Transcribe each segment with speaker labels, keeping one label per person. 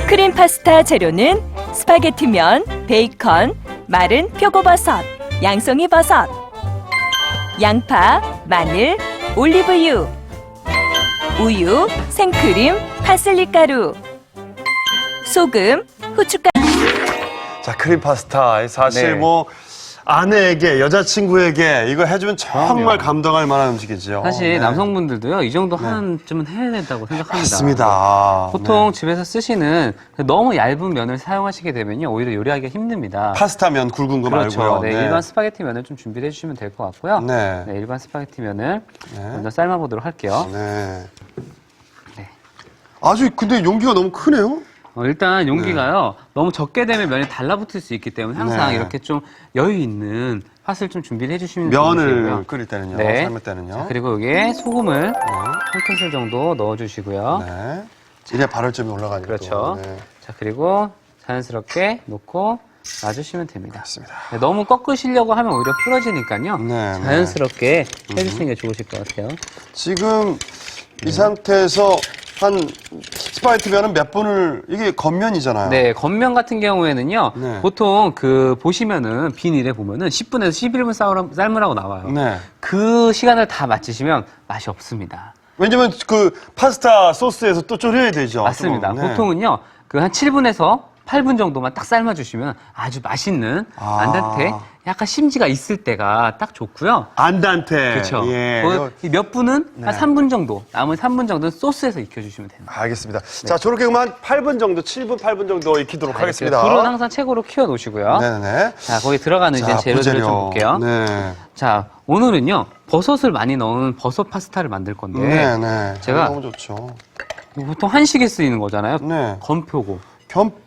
Speaker 1: 크림 파스타 재료는 스파게티면, 베이컨, 마른 표고버섯, 양송이버섯, 양파, 마늘, 올리브유, 우유, 생크림, 파슬리 가루, 소금, 후춧가루.
Speaker 2: 자, 크림 파스타. 사실
Speaker 3: 네.
Speaker 2: 뭐 아내에게, 여자친구에게 이거 해주면 정말 감동할 만한 음식이죠.
Speaker 3: 사실
Speaker 2: 네.
Speaker 3: 남성분들도요, 이 정도 하나쯤은 해야 된다고 생각합니다.
Speaker 2: 맞습니다.
Speaker 3: 보통
Speaker 2: 네.
Speaker 3: 집에서 쓰시는 너무 얇은 면을 사용하시게 되면요, 오히려 요리하기가 힘듭니다.
Speaker 2: 파스타면 굵은 거
Speaker 3: 그렇죠.
Speaker 2: 말고요.
Speaker 3: 네, 일반 스파게티 면을 좀 준비를 해주시면 될 것 같고요.
Speaker 2: 네.
Speaker 3: 네, 일반 스파게티 면을
Speaker 2: 네.
Speaker 3: 먼저 삶아보도록 할게요.
Speaker 2: 네.
Speaker 3: 네.
Speaker 2: 아주 근데 용기가 너무 크네요.
Speaker 3: 일단 용기가요, 너무 적게 되면 면이 달라붙을 수 있기 때문에 항상
Speaker 2: 네.
Speaker 3: 이렇게 좀 여유 있는 팥을 좀 준비를 해주시면
Speaker 2: 면을
Speaker 3: 좋으시고요.
Speaker 2: 끓일 때는요.
Speaker 3: 네.
Speaker 2: 삶을 때는요.
Speaker 3: 자, 그리고 여기에 소금을 한 큰술 정도 넣어주시고요.
Speaker 2: 네. 이래 발효점이 올라가니까.
Speaker 3: 그렇죠.
Speaker 2: 네.
Speaker 3: 자, 그리고 자연스럽게 놓고 놔주시면 됩니다.
Speaker 2: 맞습니다.
Speaker 3: 네, 너무 꺾으시려고 하면 오히려 부러지니까요.
Speaker 2: 네,
Speaker 3: 자연스럽게 해주시는 게 좋으실 것 같아요.
Speaker 2: 지금 이 상태에서 한 스파게티 면은 몇 분을, 이게 겉면이잖아요.
Speaker 3: 네, 겉면 같은 경우에는요,
Speaker 2: 네.
Speaker 3: 보통 보시면은 비닐에 보면은 10분에서 11분 삶으라고 나와요.
Speaker 2: 네.
Speaker 3: 그 시간을 다 맞추시면 맛이 없습니다.
Speaker 2: 왜냐면 그 파스타 소스에서 또 졸여야 되죠.
Speaker 3: 맞습니다.
Speaker 2: 네.
Speaker 3: 보통은요, 그 한 7분에서 8분 정도만 딱 삶아주시면 아주 맛있는 안단테 약간 심지가 있을 때가 딱 좋고요.
Speaker 2: 안단테.
Speaker 3: 그렇죠.
Speaker 2: 예.
Speaker 3: 몇 분은
Speaker 2: 네.
Speaker 3: 한 3분 정도, 남은 3분 정도는 소스에서 익혀주시면 됩니다.
Speaker 2: 알겠습니다. 자, 저렇게 그만 8분 정도, 7분, 8분 정도 익히도록 하겠습니다.
Speaker 3: 불은 항상 최고로 키워놓으시고요.
Speaker 2: 네네.
Speaker 3: 자, 거기 들어가는 이제 재료들을 좀 볼게요.
Speaker 2: 네.
Speaker 3: 자, 오늘은요, 버섯을 많이 넣은 버섯 파스타를 만들 건데,
Speaker 2: 네네.
Speaker 3: 제가
Speaker 2: 너무 좋죠.
Speaker 3: 보통 한식에 쓰이는 거잖아요.
Speaker 2: 네.
Speaker 3: 건표고.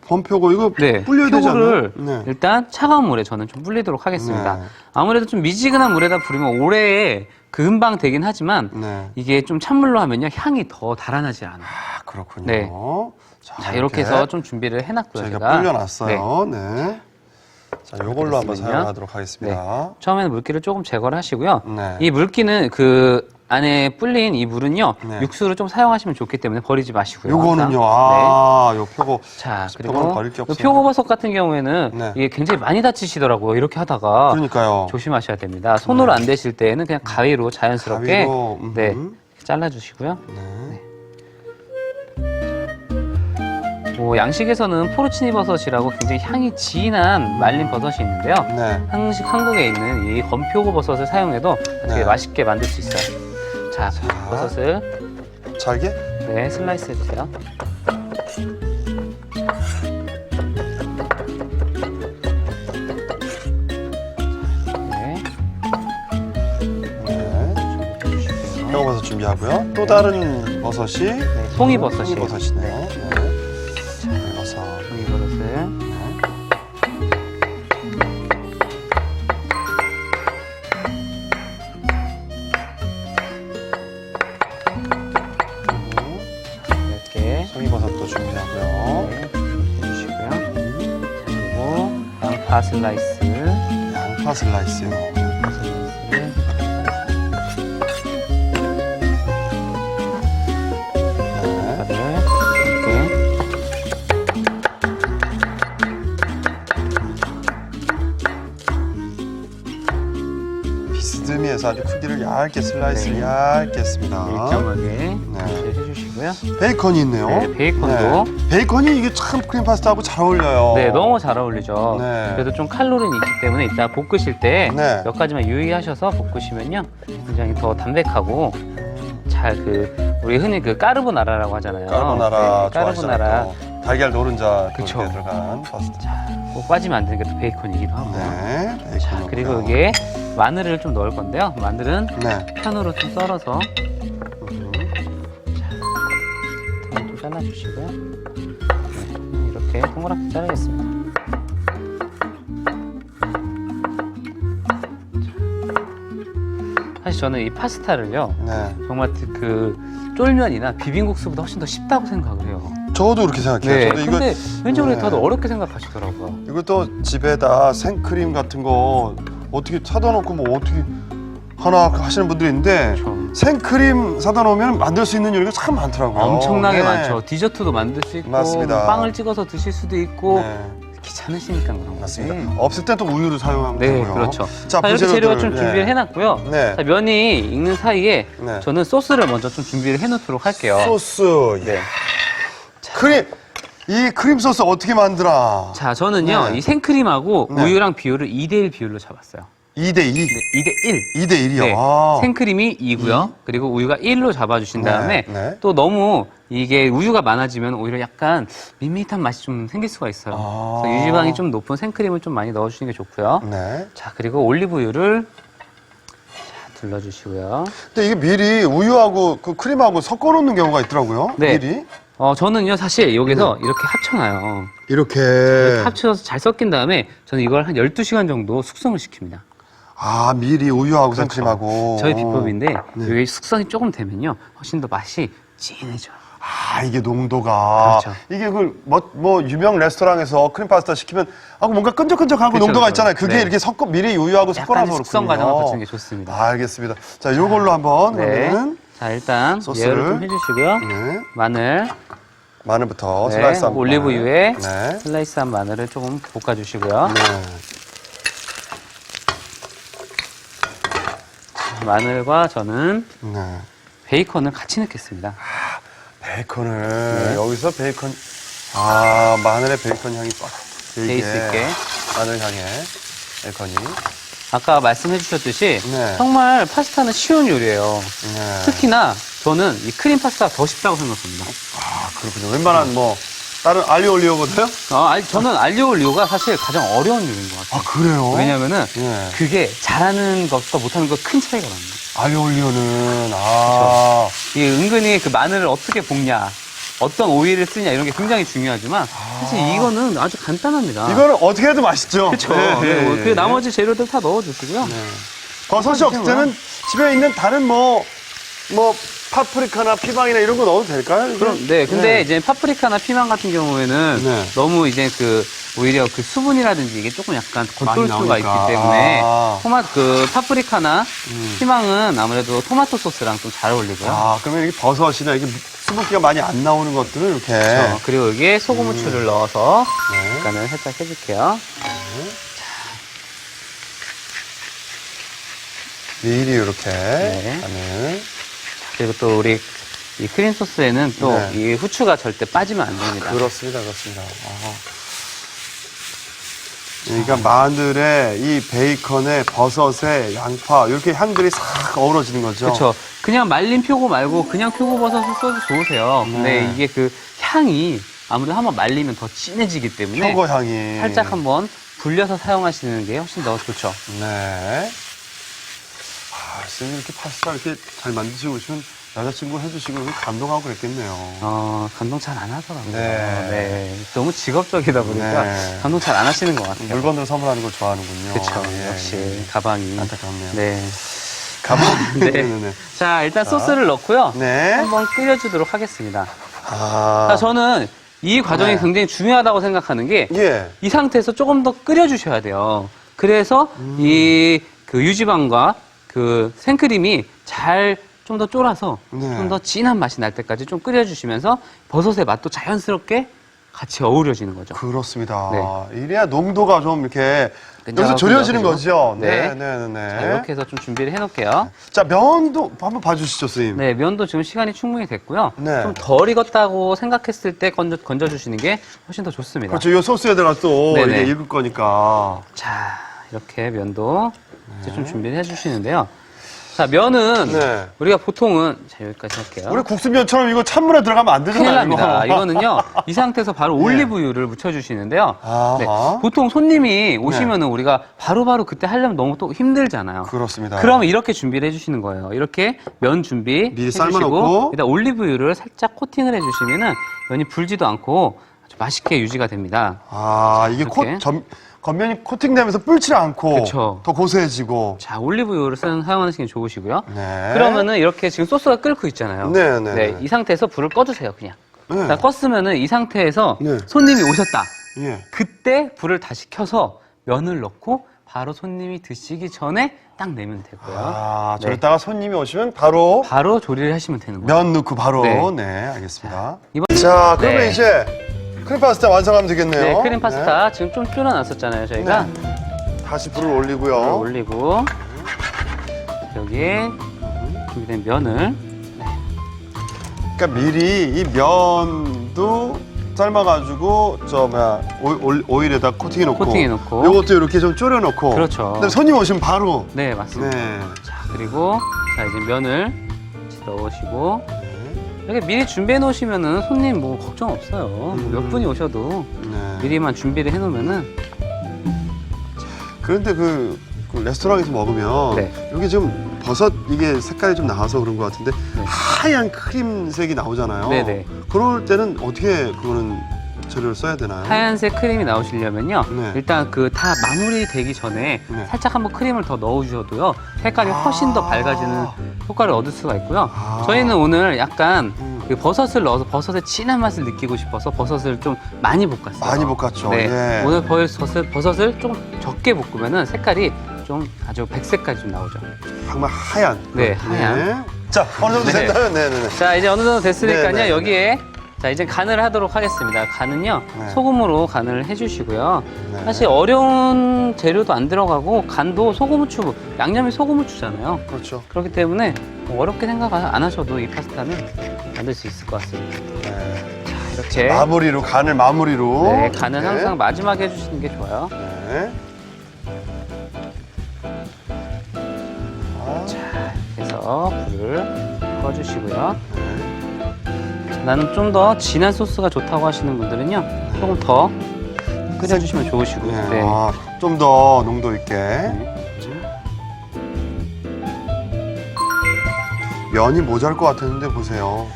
Speaker 2: 범표고 이거
Speaker 3: 네,
Speaker 2: 불려야 되지 않나요?
Speaker 3: 표고를
Speaker 2: 네.
Speaker 3: 일단 차가운 물에 저는 좀 불리도록 하겠습니다.
Speaker 2: 네.
Speaker 3: 아무래도 좀 미지근한 물에다 부르면 오래 금방 되긴 하지만
Speaker 2: 네.
Speaker 3: 이게 좀 찬물로 하면요 향이 더 달아나지 않아요.
Speaker 2: 아, 그렇군요.
Speaker 3: 네. 자, 이렇게 해서 좀 준비를 해놨고요.
Speaker 2: 저희가
Speaker 3: 제가
Speaker 2: 불려놨어요. 네. 자, 요걸로 한번
Speaker 3: 그렇습니다.
Speaker 2: 사용하도록 하겠습니다.
Speaker 3: 처음에는 물기를 조금 제거를 하시고요.
Speaker 2: 네.
Speaker 3: 이 물기는 그 안에 불린 이 물은요
Speaker 2: 네.
Speaker 3: 육수를 좀 사용하시면 좋기 때문에 버리지 마시고요.
Speaker 2: 요거는요.
Speaker 3: 항상.
Speaker 2: 요 표고.
Speaker 3: 자,
Speaker 2: 표고는
Speaker 3: 그리고
Speaker 2: 버릴 게 없어요.
Speaker 3: 표고버섯 같은 경우에는
Speaker 2: 네.
Speaker 3: 이게 굉장히 많이 다치시더라고요. 이렇게 하다가
Speaker 2: 그러니까요.
Speaker 3: 조심하셔야 됩니다. 손으로 안 되실 때에는 그냥 가위로 자연스럽게
Speaker 2: 가위로,
Speaker 3: 네, 이렇게 잘라주시고요.
Speaker 2: 네.
Speaker 3: 양식에서는 포르치니 버섯이라고 굉장히 향이 진한 말린 버섯이 있는데요.
Speaker 2: 네.
Speaker 3: 한국에 있는 이 건표고 버섯을 사용해도 되게
Speaker 2: 네.
Speaker 3: 맛있게 만들 수 있어요. 자, 버섯을
Speaker 2: 잘게?
Speaker 3: 네, 슬라이스 해주세요. 네,
Speaker 2: 네.
Speaker 3: 해주시고요.
Speaker 2: 표고버섯 준비하고요. 또 다른 버섯이
Speaker 3: 네, 송이버섯이에요.
Speaker 2: 송이버섯이네요. 네. 버섯.
Speaker 3: 송이버섯을 이렇게
Speaker 2: 송이버섯도 준비하고요.
Speaker 3: 해주시고요. 그리고 양파 슬라이스,
Speaker 2: 양파 슬라이스요.
Speaker 3: 슬라이스를
Speaker 2: 네.
Speaker 3: 양파를 이렇게
Speaker 2: 비스듬히해서 아주 크기를 얇게 슬라이스를
Speaker 3: 네.
Speaker 2: 얇게 했습니다.
Speaker 3: 일정하게
Speaker 2: 네.
Speaker 3: 해주시고요.
Speaker 2: 베이컨이 있네요.
Speaker 3: 네, 베이컨도.
Speaker 2: 네. 베이컨이 이게 참 크림 파스타하고 잘 어울려요.
Speaker 3: 네, 너무 잘 어울리죠.
Speaker 2: 네.
Speaker 3: 그래도 좀 칼로리는 있기 때문에 이따 볶으실 때
Speaker 2: 네.
Speaker 3: 몇 가지만 유의하셔서 볶으시면요. 굉장히 더 담백하고 잘 우리 흔히 까르보나라라고 하잖아요.
Speaker 2: 까르보나라
Speaker 3: 네, 까르보나라.
Speaker 2: 좋아하시잖아요. 또 달걀 노른자 또
Speaker 3: 그쵸.
Speaker 2: 이렇게 들어간 파스타.
Speaker 3: 꼭 빠지면 안 되는 게 또 베이컨이기도 하고요.
Speaker 2: 네. 베이컨
Speaker 3: 자,
Speaker 2: 넣고요.
Speaker 3: 그리고 여기에 마늘을 좀 넣을 건데요. 마늘은
Speaker 2: 네.
Speaker 3: 편으로 좀 썰어서 좀 잘라주시고요. 네, 이렇게 동그랗게 자르겠습니다. 사실 저는 이 파스타를요,
Speaker 2: 네.
Speaker 3: 정말 쫄면이나 비빔국수보다 훨씬 더 쉽다고 생각을 해요.
Speaker 2: 저도 그렇게 생각해요.
Speaker 3: 네,
Speaker 2: 저도
Speaker 3: 근데 왠지 모르게
Speaker 2: 네.
Speaker 3: 다들 어렵게 생각하시더라고요.
Speaker 2: 이것도 집에다 생크림 같은 거 어떻게 사다 놓고 뭐 어떻게 하나 하시는 분들이 있는데
Speaker 3: 그렇죠.
Speaker 2: 생크림 사다 놓으면 만들 수 있는 요리가 참 많더라고요.
Speaker 3: 엄청나게
Speaker 2: 네.
Speaker 3: 많죠. 디저트도 만들 수 있고
Speaker 2: 맞습니다.
Speaker 3: 빵을 찍어서 드실 수도 있고
Speaker 2: 네.
Speaker 3: 귀찮으시니까 그런 거지.
Speaker 2: 맞습니다. 없을 땐 또 우유를 사용하면
Speaker 3: 네,
Speaker 2: 되고요.
Speaker 3: 그렇죠.
Speaker 2: 자,
Speaker 3: 자, 이렇게 재료가 좀
Speaker 2: 네.
Speaker 3: 준비를 해놨고요.
Speaker 2: 네.
Speaker 3: 자, 면이 익는 사이에
Speaker 2: 네.
Speaker 3: 저는 소스를 먼저 좀 준비를 해놓도록 할게요.
Speaker 2: 소스.
Speaker 3: 네.
Speaker 2: 이 크림 소스 어떻게 만들어?
Speaker 3: 자, 저는요,
Speaker 2: 네.
Speaker 3: 이 생크림하고
Speaker 2: 네.
Speaker 3: 우유랑 비율을 2대1 비율로 잡았어요.
Speaker 2: 2대2?
Speaker 3: 네, 2대1.
Speaker 2: 2대1이요?
Speaker 3: 네.
Speaker 2: 아.
Speaker 3: 생크림이 2고요. 그리고 우유가 1로 잡아주신
Speaker 2: 네,
Speaker 3: 다음에
Speaker 2: 네.
Speaker 3: 또 너무 이게 우유가 많아지면 오히려 약간 밋밋한 맛이 좀 생길 수가 있어요.
Speaker 2: 아.
Speaker 3: 그래서 유지방이 좀 높은 생크림을 좀 많이 넣어주시는 게 좋고요.
Speaker 2: 네.
Speaker 3: 자, 그리고 올리브유를 자, 둘러주시고요.
Speaker 2: 근데 이게 미리 우유하고 그 크림하고 섞어 놓는 경우가 있더라고요.
Speaker 3: 네.
Speaker 2: 미리.
Speaker 3: 저는요, 사실 여기서 이렇게 합쳐놔요.
Speaker 2: 이렇게.
Speaker 3: 이렇게 합쳐서 잘 섞인 다음에 저는 이걸 한 12시간 정도 숙성을 시킵니다.
Speaker 2: 아, 미리 우유하고 생크림하고.
Speaker 3: 저희 비법인데
Speaker 2: 네.
Speaker 3: 여기 숙성이 조금 되면요, 훨씬 더 맛이 진해져요.
Speaker 2: 아, 이게 농도가.
Speaker 3: 그렇죠.
Speaker 2: 이게 뭐 유명 레스토랑에서 크림 파스타 시키면 뭔가 끈적끈적하고
Speaker 3: 그렇죠,
Speaker 2: 농도가
Speaker 3: 그렇죠.
Speaker 2: 있잖아요. 그게
Speaker 3: 네.
Speaker 2: 이렇게 미리 우유하고 섞어놔서
Speaker 3: 약간의
Speaker 2: 그렇군요.
Speaker 3: 숙성 과정을 거치는 게 좋습니다.
Speaker 2: 알겠습니다. 자, 요걸로 한번
Speaker 3: 네.
Speaker 2: 그러면은
Speaker 3: 자, 일단
Speaker 2: 소스를.
Speaker 3: 예열을 좀 해주시고요.
Speaker 2: 네. 마늘부터
Speaker 3: 네,
Speaker 2: 슬라이스한
Speaker 3: 올리브유에
Speaker 2: 네.
Speaker 3: 슬라이스한 마늘을 조금 볶아주시고요.
Speaker 2: 네.
Speaker 3: 마늘과 저는
Speaker 2: 네.
Speaker 3: 베이컨을 같이 넣겠습니다.
Speaker 2: 베이컨을
Speaker 3: 네.
Speaker 2: 여기서 베이컨 마늘의 베이컨 향이 빡
Speaker 3: 베이스 있게.
Speaker 2: 마늘 향에 베이컨이
Speaker 3: 아까 말씀해 주셨듯이
Speaker 2: 네.
Speaker 3: 정말 파스타는 쉬운 요리예요.
Speaker 2: 네.
Speaker 3: 특히나 저는 이 크림 파스타가 더 쉽다고 생각합니다.
Speaker 2: 그렇군요. 웬만한 다른 알리오 올리오보다요?
Speaker 3: 저는 알리오 올리오가 사실 가장 어려운 요리인 것 같아요.
Speaker 2: 그래요?
Speaker 3: 왜냐면은
Speaker 2: 네.
Speaker 3: 그게 잘하는 것과 못하는 것 큰 차이가 납니다.
Speaker 2: 알리오 올리오는
Speaker 3: 이게 은근히 그 마늘을 어떻게 볶냐, 어떤 오일을 쓰냐 이런 게 굉장히 중요하지만 사실 이거는 아주 간단합니다.
Speaker 2: 이거는 어떻게 해도 맛있죠.
Speaker 3: 그렇죠.
Speaker 2: 네.
Speaker 3: 그 나머지 재료들 다 넣어주시고요.
Speaker 2: 버섯이 없을 때는 집에 있는 다른 파프리카나 피망이나 이런 거 넣어도 될까요?
Speaker 3: 그럼 근데 이제 파프리카나 피망 같은 경우에는
Speaker 2: 네.
Speaker 3: 너무 이제 오히려 그 수분이라든지 이게 조금 약간 겉돌 수가 있기
Speaker 2: 나오니까.
Speaker 3: 때문에 파프리카나 피망은 아무래도 토마토 소스랑 좀 잘 어울리고요.
Speaker 2: 그러면 이게 버섯이나 이게 수분기가 많이 안 나오는 것들을 이렇게.
Speaker 3: 그렇죠. 그리고 여기에 소금 후추를 넣어서
Speaker 2: 네.
Speaker 3: 약간을 살짝 해줄게요.
Speaker 2: 미리 이렇게.
Speaker 3: 네.
Speaker 2: 간을.
Speaker 3: 그리고 또 우리 이 크림 소스에는 또
Speaker 2: 네.
Speaker 3: 이 후추가 절대 빠지면 안 됩니다.
Speaker 2: 그렇습니다. 그러니까 마늘에 이 베이컨에 버섯에 양파 이렇게 향들이 싹 어우러지는 거죠.
Speaker 3: 그렇죠. 그냥 말린 표고 말고 그냥 표고버섯을 써도 좋으세요. 근데 이게 그 향이 아무래도 한번 말리면 더 진해지기 때문에
Speaker 2: 표고 향이.
Speaker 3: 살짝 한번 불려서 사용하시는 게 훨씬 더 좋죠.
Speaker 2: 네. 선생님 이렇게 파스타 이렇게 잘 만드시고 오시면 여자친구 해주시고 감동하고 그랬겠네요.
Speaker 3: 감동 잘 안 하더라고요.
Speaker 2: 네.
Speaker 3: 네. 너무 직업적이다 보니까
Speaker 2: 네.
Speaker 3: 감동 잘 안 하시는 것 같아요.
Speaker 2: 물건들을 선물하는 걸 좋아하는군요.
Speaker 3: 그렇죠.
Speaker 2: 예.
Speaker 3: 역시 가방이.
Speaker 2: 안타깝네요.
Speaker 3: 네.
Speaker 2: 가방.
Speaker 3: 네.
Speaker 2: 네네네.
Speaker 3: 자, 일단 소스를 넣고요.
Speaker 2: 네.
Speaker 3: 한번 끓여주도록 하겠습니다.
Speaker 2: 아.
Speaker 3: 자, 저는 이 과정이
Speaker 2: 네.
Speaker 3: 굉장히 중요하다고 생각하는 게 이
Speaker 2: 예.
Speaker 3: 상태에서 조금 더 끓여주셔야 돼요. 그래서 그 유지방과 그 생크림이 잘 좀 더 쫄아서
Speaker 2: 네.
Speaker 3: 좀 더 진한 맛이 날 때까지 좀 끓여주시면서 버섯의 맛도 자연스럽게 같이 어우러지는 거죠.
Speaker 2: 그렇습니다.
Speaker 3: 네.
Speaker 2: 이래야 농도가 좀 이렇게 여기서
Speaker 3: 끈적끈적,
Speaker 2: 졸여지는
Speaker 3: 그죠?
Speaker 2: 거죠.
Speaker 3: 네.
Speaker 2: 네네네.
Speaker 3: 자, 이렇게 해서 좀 준비를 해놓을게요.
Speaker 2: 자, 면도 한번 봐주시죠, 선생님.
Speaker 3: 네, 면도 지금 시간이 충분히 됐고요.
Speaker 2: 네.
Speaker 3: 좀 덜 익었다고 생각했을 때 건져주시는 게 훨씬 더 좋습니다.
Speaker 2: 그렇죠. 이 소스에다가 또
Speaker 3: 네네.
Speaker 2: 이게 익을 거니까.
Speaker 3: 자, 이렇게 면도 이제 좀 준비를 해주시는데요. 자, 면은
Speaker 2: 네.
Speaker 3: 우리가 보통은 자, 여기까지 할게요.
Speaker 2: 우리 국수면처럼 이거 찬물에 들어가면 안 되잖아요.
Speaker 3: 큰일 납니다.
Speaker 2: 이거.
Speaker 3: 이거는요, 이 상태에서 바로 올리브유를 묻혀주시는데요.
Speaker 2: 아하.
Speaker 3: 네, 보통 손님이 오시면은 우리가 바로바로 그때 하려면 너무 또 힘들잖아요.
Speaker 2: 그렇습니다.
Speaker 3: 그러면 이렇게 준비를 해주시는 거예요. 이렇게 면 준비
Speaker 2: 미리
Speaker 3: 해주시고
Speaker 2: 삶아놓고.
Speaker 3: 일단 올리브유를 살짝 코팅을 해주시면은 면이 불지도 않고 아주 맛있게 유지가 됩니다.
Speaker 2: 이게
Speaker 3: 이렇게.
Speaker 2: 겉면이 코팅되면서 불지 않고
Speaker 3: 그쵸.
Speaker 2: 더 고소해지고.
Speaker 3: 자, 올리브유를 사용하시는 게 좋으시고요.
Speaker 2: 네.
Speaker 3: 그러면은 이렇게 지금 소스가 끓고 있잖아요.
Speaker 2: 네.
Speaker 3: 이 상태에서 불을 꺼주세요, 그냥.
Speaker 2: 네.
Speaker 3: 자, 껐으면은 이 상태에서
Speaker 2: 네.
Speaker 3: 손님이 오셨다.
Speaker 2: 예.
Speaker 3: 그때 불을 다시 켜서 면을 넣고 바로 손님이 드시기 전에 딱 내면 되고요.
Speaker 2: 아,
Speaker 3: 네.
Speaker 2: 저기다가 손님이 오시면 바로
Speaker 3: 바로 조리를 하시면 되는 거예요.
Speaker 2: 면 넣고 바로.
Speaker 3: 네.
Speaker 2: 네, 알겠습니다.
Speaker 3: 이번
Speaker 2: 자, 그러면
Speaker 3: 네.
Speaker 2: 이제 크림 파스타 완성하면 되겠네요.
Speaker 3: 네, 크림 파스타 지금 좀 줄여놨었잖아요, 저희가.
Speaker 2: 네. 다시 불을 올리고요.
Speaker 3: 불을 올리고 여기에 준비된 면을
Speaker 2: 그러니까 미리 이 면도 삶아가지고 오일에다 코팅해놓고
Speaker 3: 코팅해놓고.
Speaker 2: 요것도 이렇게 좀 졸여놓고
Speaker 3: 그렇죠.
Speaker 2: 근데 손님 오시면 바로
Speaker 3: 네, 맞습니다.
Speaker 2: 네.
Speaker 3: 자, 그리고 자 이제 면을 넣으시고 이렇게 미리 준비해 놓으시면은 손님 뭐 걱정 없어요. 몇 분이 오셔도
Speaker 2: 네.
Speaker 3: 미리만 준비를 해 놓으면은
Speaker 2: 그런데 그 레스토랑에서 먹으면
Speaker 3: 네.
Speaker 2: 여기 좀 버섯 이게 색깔이 좀 나와서 그런 것 같은데
Speaker 3: 네.
Speaker 2: 하얀 크림색이 나오잖아요.
Speaker 3: 네네.
Speaker 2: 그럴 때는 어떻게 그거는 재료를 써야 되나요?
Speaker 3: 하얀색 크림이 나오시려면요.
Speaker 2: 네.
Speaker 3: 일단 그 다 마무리 되기 전에
Speaker 2: 네.
Speaker 3: 살짝 한번 크림을 더 넣어 주셔도요. 색깔이 훨씬 더 밝아지는 효과를 얻을 수가 있고요.
Speaker 2: 아.
Speaker 3: 저희는 오늘 약간
Speaker 2: 음.
Speaker 3: 그 버섯을 넣어서 버섯의 진한 맛을 느끼고 싶어서 버섯을 좀 많이 볶았어요.
Speaker 2: 많이 볶았죠.
Speaker 3: 네.
Speaker 2: 예.
Speaker 3: 오늘 버섯을 좀 적게 볶으면은 색깔이 좀 아주 백색까지 좀 나오죠.
Speaker 2: 정말 하얀.
Speaker 3: 네, 하얀.
Speaker 2: 자, 어느 정도
Speaker 3: 네.
Speaker 2: 됐나요? 네네네.
Speaker 3: 자, 이제 어느 정도 됐으니까요.
Speaker 2: 네, 네,
Speaker 3: 여기에 자, 이제 간을 하도록 하겠습니다. 간은요.
Speaker 2: 네.
Speaker 3: 소금으로 간을 해 주시고요.
Speaker 2: 네.
Speaker 3: 사실 어려운 재료도 안 들어가고 간도 소금 후추, 양념이 소금 후추잖아요.
Speaker 2: 그렇죠.
Speaker 3: 그렇기 때문에 뭐 어렵게 생각 안 하셔도 이 파스타는 만들 수 있을 것 같습니다.
Speaker 2: 네.
Speaker 3: 자, 이렇게
Speaker 2: 마무리로 간을 마무리로.
Speaker 3: 네, 간은
Speaker 2: 네.
Speaker 3: 항상 마지막에 해 주시는 게 좋아요.
Speaker 2: 네. 아,
Speaker 3: 그래서 불을 꺼 주시고요.
Speaker 2: 네.
Speaker 3: 나는 좀 더 진한 소스가 좋다고 하시는 분들은요. 조금 더 끓여 주시면 좋으시고요.
Speaker 2: 네.
Speaker 3: 네.
Speaker 2: 아, 좀 더 농도 있게. 면이 모자랄 것 같았는데 보세요.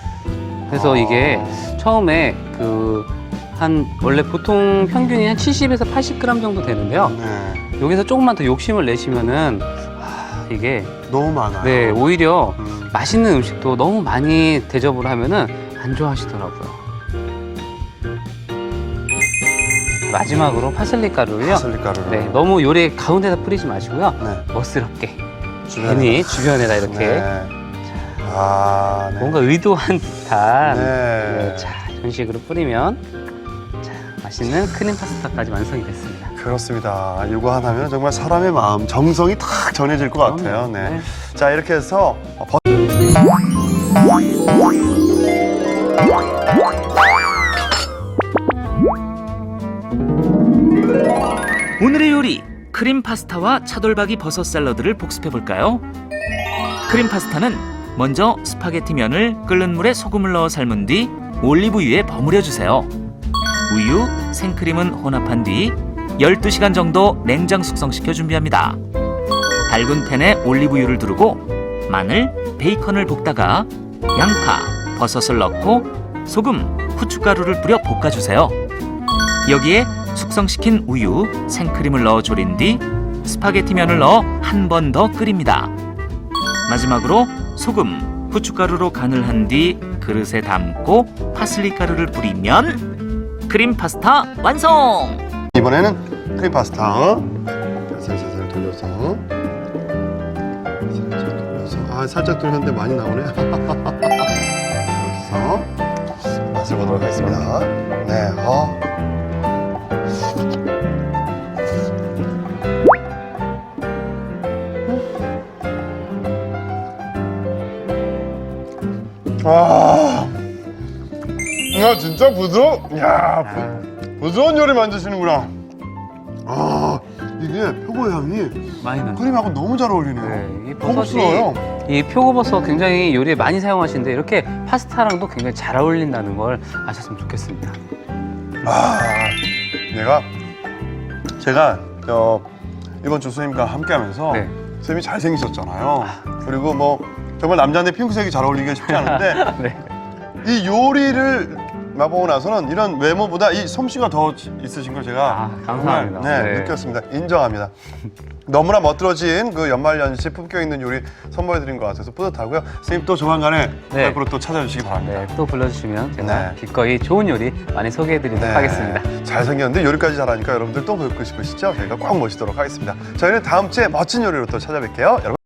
Speaker 3: 그래서
Speaker 2: 아.
Speaker 3: 이게 처음에 원래 보통 평균이 한 70에서 80g 정도 되는데요.
Speaker 2: 네.
Speaker 3: 여기서 조금만 더 욕심을 내시면은 이게
Speaker 2: 너무 많아요.
Speaker 3: 네, 오히려
Speaker 2: 음.
Speaker 3: 맛있는 음식도 너무 많이 대접을 하면은 안 좋아하시더라고요. 마지막으로 파슬리 가루를요.
Speaker 2: 파슬리 가루를.
Speaker 3: 네, 너무 요리 가운데다 뿌리지 마시고요.
Speaker 2: 네.
Speaker 3: 멋스럽게
Speaker 2: 주변에다.
Speaker 3: 괜히 주변에다 이렇게
Speaker 2: 네. 아, 네.
Speaker 3: 뭔가 의도한 듯한
Speaker 2: 네.
Speaker 3: 네, 자, 이런 식으로 뿌리면 자, 맛있는 크림 파스타까지 완성이 됐습니다.
Speaker 2: 그렇습니다. 이거 하나면 정말 사람의 마음, 정성이 탁 전해질 것 같아요. 네.
Speaker 3: 네.
Speaker 2: 자, 이렇게 해서
Speaker 4: 오늘의 요리 크림 파스타와 차돌박이 버섯 샐러드를 복습해 볼까요? 크림 파스타는 먼저 스파게티 면을 끓는 물에 소금을 넣어 삶은 뒤 올리브유에 버무려 주세요. 우유, 생크림은 혼합한 뒤 12시간 정도 냉장 숙성시켜 준비합니다. 밝은 팬에 올리브유를 두르고 마늘, 베이컨을 볶다가 양파, 버섯을 넣고 소금, 후춧가루를 뿌려 볶아주세요. 여기에 숙성시킨 우유, 생크림을 넣어 졸인 뒤 스파게티 면을 넣어 한 번 더 끓입니다. 마지막으로 소금, 후춧가루로 간을 한 뒤 그릇에 담고 파슬리 가루를 뿌리면 크림 파스타 완성!
Speaker 2: 이번에는 크림 파스타. 살살 돌려서. 살짝 돌려서. 아, 살짝 돌렸는데 많이 나오네. 여기서 맛을 보도록 하겠습니다. 네, 아, 야, 진짜 부드러운 요리 만드시는구나. 아, 이게 표고 향이
Speaker 3: 많이 넣어요.
Speaker 2: 크림하고 너무 잘 어울리네요.
Speaker 3: 네, 이
Speaker 2: 고급스러워요.
Speaker 3: 이 표고버섯 굉장히 요리에 많이 사용하시는데 이렇게 파스타랑도 굉장히 잘 어울린다는 걸 아셨으면 좋겠습니다.
Speaker 2: 아, 제가 이번 주 선생님과 함께하면서
Speaker 3: 네.
Speaker 2: 선생님이 잘생기셨잖아요. 그리고 뭐 정말 남자인데 핑크색이 잘 어울리기가 쉽지 않은데
Speaker 3: 네.
Speaker 2: 이 요리를 맛보고 나서는 이런 외모보다 이 솜씨가 더 있으신 걸 제가
Speaker 3: 감사합니다.
Speaker 2: 정말, 네,
Speaker 3: 네.
Speaker 2: 느꼈습니다. 인정합니다. 너무나 멋들어진 그 연말연시 품격 있는 요리 선보여드린 것 같아서 뿌듯하고요. 선생님 또 조만간에
Speaker 3: 네.
Speaker 2: 앞으로 또 찾아주시기 바랍니다.
Speaker 3: 네, 또 불러주시면 제가
Speaker 2: 네.
Speaker 3: 기꺼이 좋은 요리 많이 소개해드리도록 하겠습니다.
Speaker 2: 잘생겼는데 요리까지 잘하니까 여러분들 또 뵙고 싶으시죠? 저희가 꼭 모시도록 하겠습니다. 저희는 다음 주에 멋진 요리로 또 찾아뵐게요. 여러분.